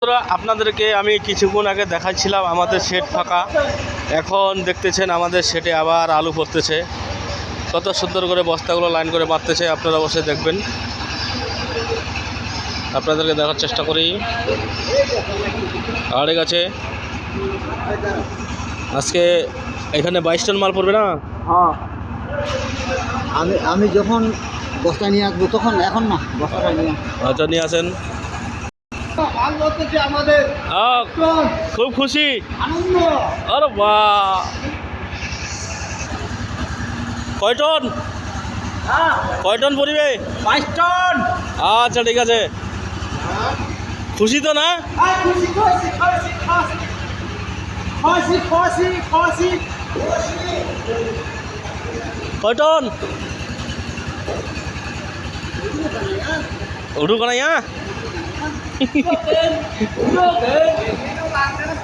বন্ধুরা, আপনাদেরকে আমি কিছুক্ষণ আগে দেখাচ্ছিলাম আমাদের শেড ফাঁকা। এখন দেখতেছেন আমাদের শেডে আবার আলু পড়তেছে। কত সুন্দর করে বস্তাগুলো লাইন করে মারতেছে, আপনারা অবশ্যই দেখবেন। আপনাদেরকে দেখার চেষ্টা করি। আড়ে গেছে আজকে এখানে 22 টন মাল পড়বে না? হ্যাঁ, আমি যখন বস্তা নিয়ে আসবো তখন, এখন না, বস্তাটা নিয়ে আচ্ছা, নিয়ে আসেন। আমাদের খুব খুশি, আনন্দ। আরে বাহ! কয় টন পড়িবে? 22 টন। আচ্ছা, ঠিক আছে। খুশি তো না? কয় টন উঠু কানাইয়া?